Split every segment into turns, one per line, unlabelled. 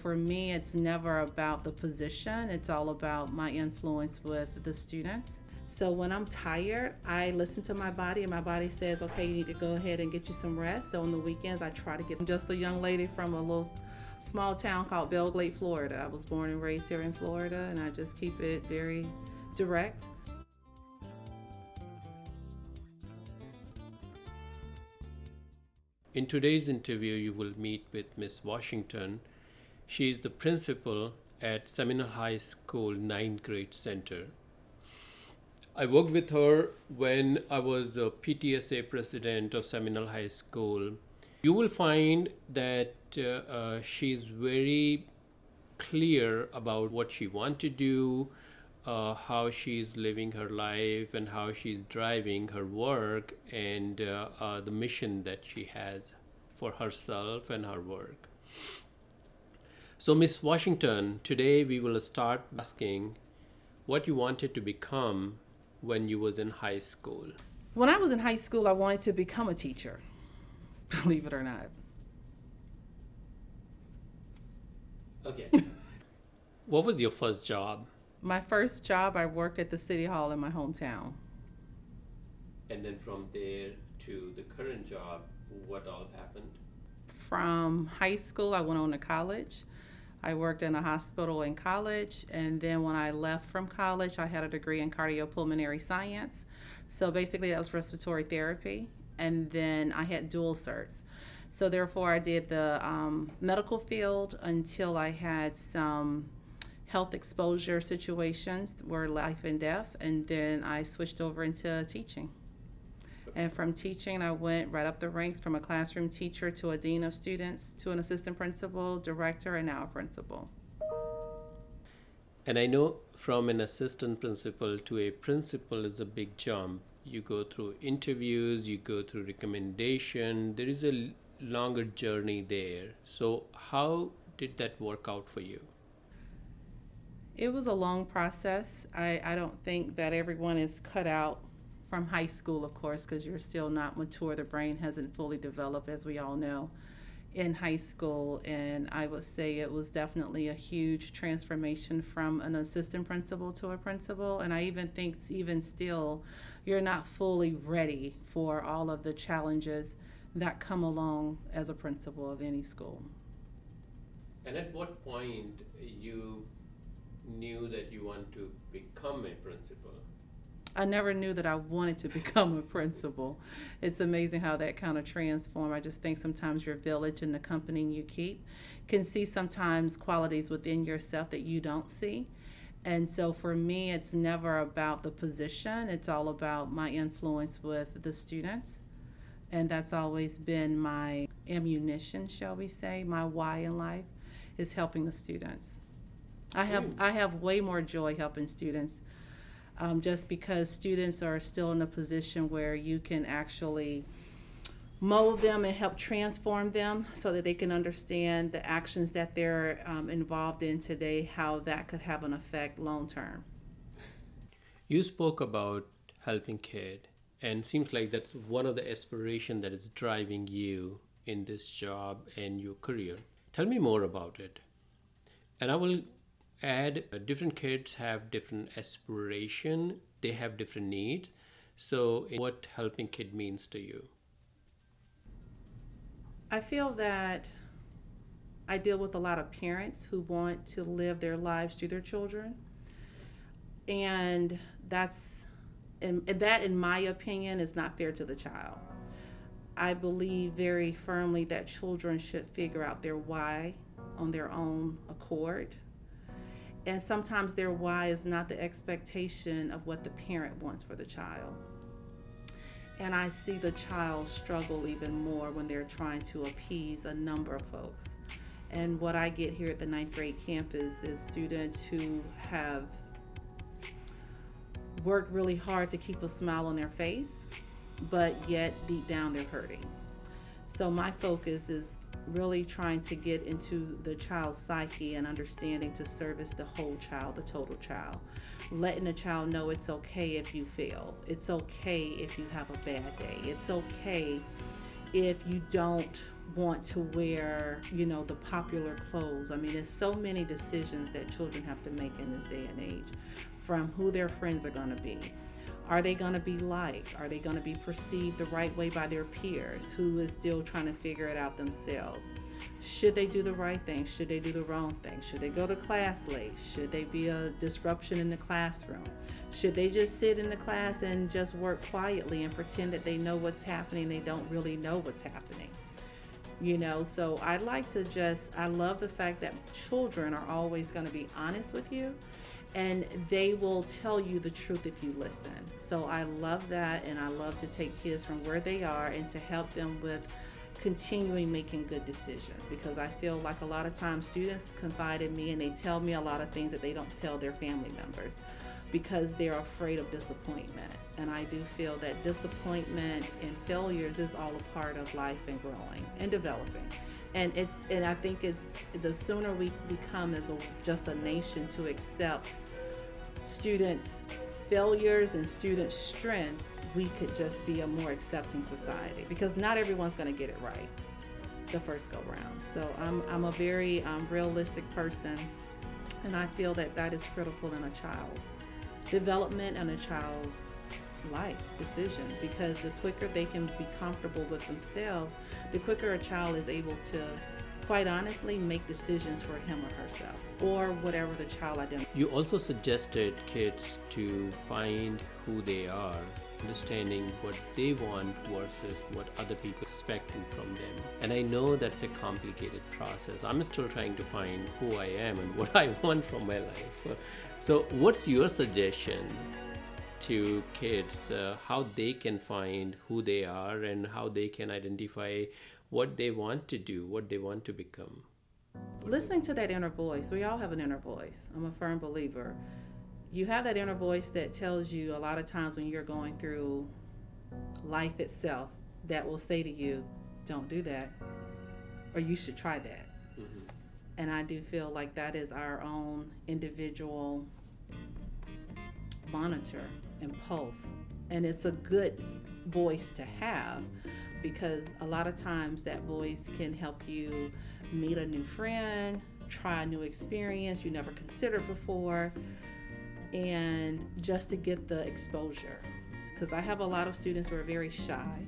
for me, it's never about the position. It's all about my influence with the students. So when I'm tired, I listen to my body, and my body says, okay, you need to go ahead and get you some rest. So on the weekends, I try to get. I'm just a young lady from a little small town called Belgrade, Florida. I was born and raised here in Florida, and I just keep it very direct.
In today's interview, you will meet with Miss Washington. She is the principal at Seminole High School 9th grade center. I worked with her when I was a PTSA president of Seminole High School. You will find that she's very clear about what she wants to do, how she's living her life, and how she's driving her work, and the mission that she has for herself and her work. So Miss Washington, today we will start asking what you wanted to become when you was in high school.
When I was in high school, I wanted to become a teacher, believe it or not.
Okay. What was your first job?
My first job, I worked at the city hall in my hometown.
And then from there to the current job, what all happened?
From high school, I went on to college. I worked in a hospital in college, and then when I left from college, I had a degree in cardiopulmonary science. So basically that was respiratory therapy, and then I had dual certs. So therefore I did the medical field until I had some health exposure situations were life and death, and then I switched over into teaching. And from teaching, I went right up the ranks from a classroom teacher to a dean of students to an assistant principal, director, and now a principal.
And I know from an assistant principal to a principal is a big jump. You go through interviews, you go through recommendation. There is a longer journey there. So how did that work out for you?
It was a long process. I don't think that everyone is cut out from high school, of course, because you're still not mature. The brain hasn't fully developed, as we all know, in high school. And I would say it was definitely a huge transformation from an assistant principal to a principal. And I even think even still, you're not fully ready for all of the challenges that come along as a principal of any school.
And at what point you knew that you want to become a principal?
I never knew that I wanted to become a principal. It's amazing how that kind of transformed. I just think sometimes your village and the company you keep can see sometimes qualities within yourself that you don't see. And so for me, it's never about the position. It's all about my influence with the students. And that's always been my ammunition, shall we say, my why in life is helping the students. I have way more joy helping students. Just because students are still in a position where you can actually mold them and help transform them so that they can understand the actions that they're involved in today, how that could have an effect long term.
You spoke about helping kids, and seems like that's one of the aspirations that is driving you in this job and your career. Tell me more about it. And I will add, different kids have different aspiration, they have different needs. So what helping kid means to you?
I feel that I deal with a lot of parents who want to live their lives through their children. And that, in my opinion, is not fair to the child. I believe very firmly that children should figure out their why on their own accord. And sometimes their why is not the expectation of what the parent wants for the child. And I see the child struggle even more when they're trying to appease a number of folks. And what I get here at the 9th grade campus is students who have worked really hard to keep a smile on their face, but yet deep down they're hurting. So my focus is really trying to get into the child's psyche and understanding to service the whole child, the total child. Letting the child know it's okay if you fail. It's okay if you have a bad day. It's okay if you don't want to wear, the popular clothes. I mean, there's so many decisions that children have to make in this day and age, from who their friends are going to be. Are they going to be liked? Are they going to be perceived the right way by their peers, who is still trying to figure it out themselves? Should they do the right thing? Should they do the wrong thing? Should they go to class late? Should they be a disruption in the classroom? Should they just sit in the class and just work quietly and pretend that they know what's happening? They don't really know what's happening. So I love the fact that children are always going to be honest with you, and they will tell you the truth if you listen. So I love that, and I love to take kids from where they are and to help them with continuing making good decisions, because I feel like a lot of times students confide in me and they tell me a lot of things that they don't tell their family members because they're afraid of disappointment. And I do feel that disappointment and failures is all a part of life and growing and developing. And I think it's the sooner we become as just a nation to accept students' failures and students' strengths, we could just be a more accepting society, because not everyone's going to get it right the first go round. So I'm a very realistic person, and I feel that is critical in a child's development and a child's life decision, because the quicker they can be comfortable with themselves, the quicker a child is able to, quite honestly, make decisions for him or herself, or whatever the child identifies.
You also suggested kids to find who they are, understanding what they want versus what other people expecting from them. And I know that's a complicated process. I'm still trying to find who I am and what I want from my life. So what's your suggestion to kids, how they can find who they are and how they can identify what they want to do, what they want to become?
Listening to that inner voice. We all have an inner voice. I'm a firm believer. You have that inner voice that tells you a lot of times when you're going through life itself, that will say to you, don't do that, or you should try that. Mm-hmm. And I do feel like that is our own individual monitor and pulse. And it's a good voice to have, because a lot of times that voice can help you meet a new friend, try a new experience you never considered before, and just to get the exposure. Because I have a lot of students who are very shy,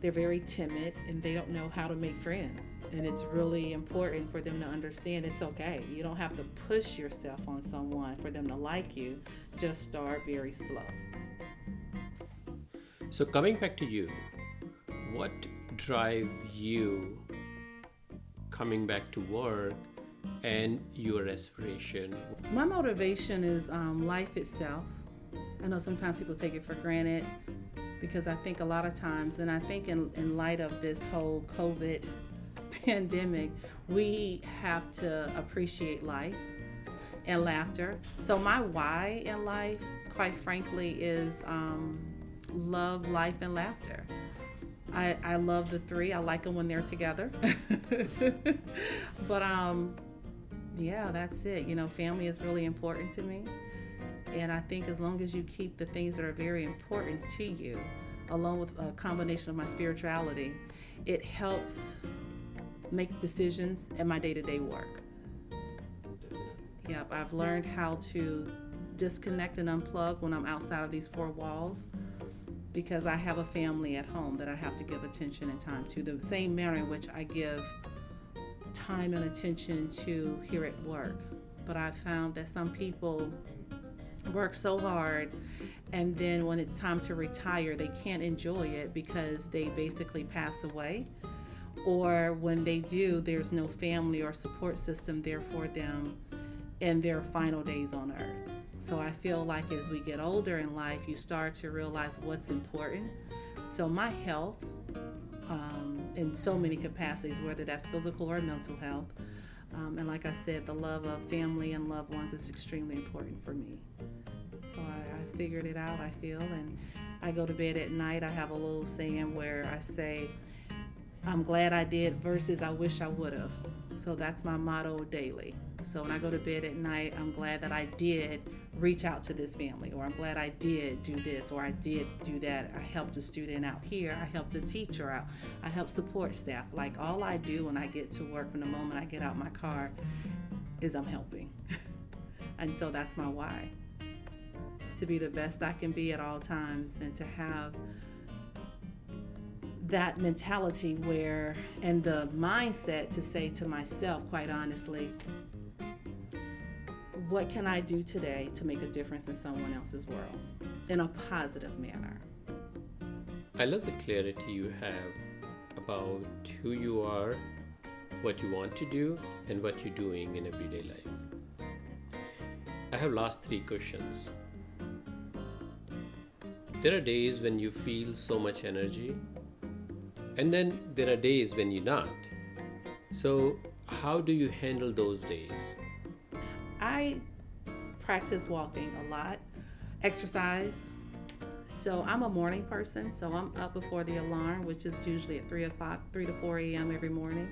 they're very timid, and they don't know how to make friends. And it's really important for them to understand it's okay. You don't have to push yourself on someone for them to like you. Just start very slow.
So coming back to you, what drives you coming back to work and your aspiration?
My motivation is life itself. I know sometimes people take it for granted, because I think a lot of times, and I think in light of this whole COVID pandemic, we have to appreciate life and laughter. So my why in life, quite frankly, is love, life, and laughter. I love the three. I like them when they're together. But yeah, that's it. Family is really important to me. And I think as long as you keep the things that are very important to you, along with a combination of my spirituality, it helps make decisions in my day-to-day work. Yep, I've learned how to disconnect and unplug when I'm outside of these four walls, because I have a family at home that I have to give attention and time to, the same manner in which I give time and attention to here at work. But I found that some people work so hard, and then when it's time to retire, they can't enjoy it because they basically pass away. Or when they do, there's no family or support system there for them in their final days on earth. So I feel like as we get older in life, you start to realize what's important. So my health, in so many capacities, whether that's physical or mental health, and like I said, the love of family and loved ones is extremely important for me. So I figured it out, I feel, and I go to bed at night. I have a little saying where I say, I'm glad I did versus I wish I would have. So that's my motto daily. So when I go to bed at night, I'm glad that I did reach out to this family, or I'm glad I did do this, or I did do that. I helped a student out here. I helped a teacher out. I helped support staff. Like, all I do when I get to work, from the moment I get out my car, is I'm helping. And so that's my why. To be the best I can be at all times, and to have that mentality where, and the mindset to say to myself, quite honestly, what can I do today to make a difference in someone else's world in a positive manner?
I love the clarity you have about who you are, what you want to do, and what you're doing in everyday life. I have last 3 questions. There are days when you feel so much energy, and then there are days when you're not. So how do you handle those days?
I practice walking a lot, exercise. So I'm a morning person, so I'm up before the alarm, which is usually at 3 to 4 a.m. every morning.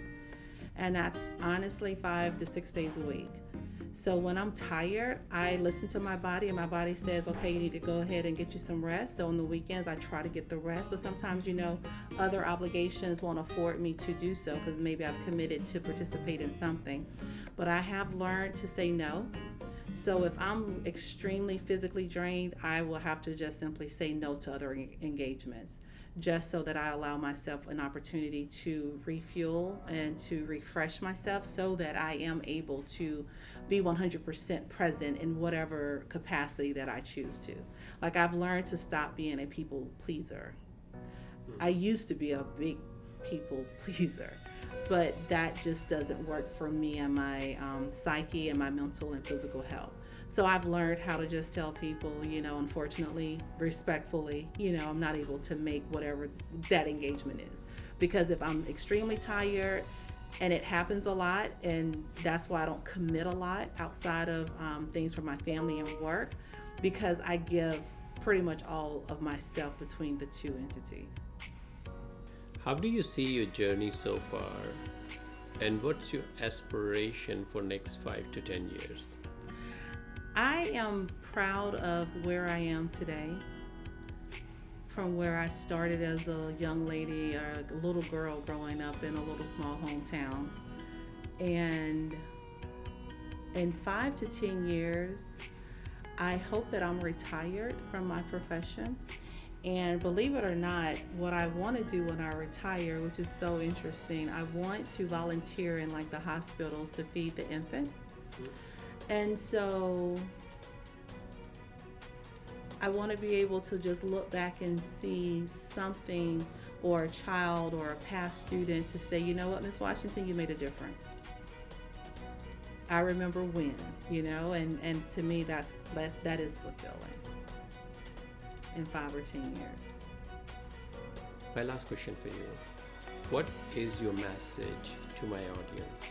And that's honestly 5 to 6 days a week. So when I'm tired, I listen to my body, and my body says, okay, you need to go ahead and get you some rest. So on the weekends, I try to get the rest, but sometimes, other obligations won't afford me to do so, because maybe I've committed to participate in something. But I have learned to say no. So if I'm extremely physically drained, I will have to just simply say no to other engagements, just so that I allow myself an opportunity to refuel and to refresh myself, so that I am able to be 100% present in whatever capacity that I choose to. Like, I've learned to stop being a people pleaser. I used to be a big people pleaser, but that just doesn't work for me and my psyche and my mental and physical health. So I've learned how to just tell people, unfortunately, respectfully, I'm not able to make whatever that engagement is. Because if I'm extremely tired, and it happens a lot, and that's why I don't commit a lot outside of things for my family and work, because I give pretty much all of myself between the two entities.
How do you see your journey so far? And what's your aspiration for next 5 to 10 years?
I am proud of where I am today, from where I started as a young lady, or a little girl growing up in a little small hometown. And in 5 to 10 years, I hope that I'm retired from my profession. And believe it or not, what I want to do when I retire, which is so interesting, I want to volunteer in the hospitals to feed the infants. And so I want to be able to just look back and see something, or a child or a past student, to say, you know what, Miss Washington, you made a difference. I remember when, and to me that is fulfilling in 5 or 10 years.
My last question for you. What is your message to my audience?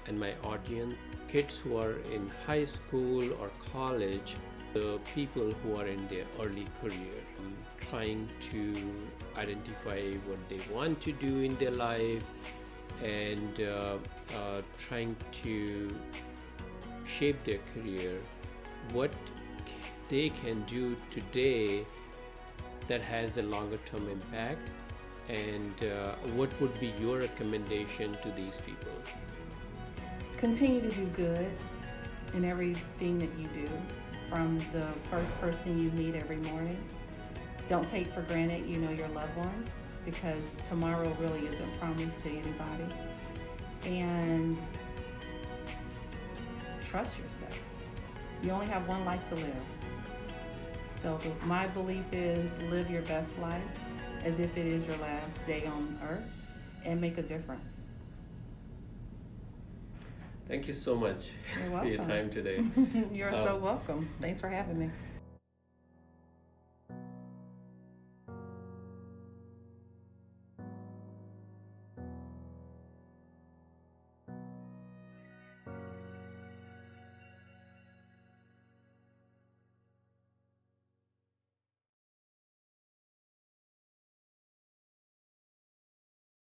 And my audience, kids who are in high school or college, the people who are in their early career, trying to identify what they want to do in their life, and trying to shape their career, what they can do today that has a longer term impact, and what would be your recommendation to these people?
Continue to do good in everything that you do, from the first person you meet every morning. Don't take for granted, your loved ones, because tomorrow really isn't promised to anybody. And trust yourself. You only have one life to live. So my belief is, live your best life as if it is your last day on earth, and make a difference.
Thank you so much
You're
for your
welcome.
time today.
You're so welcome. Thanks for having me.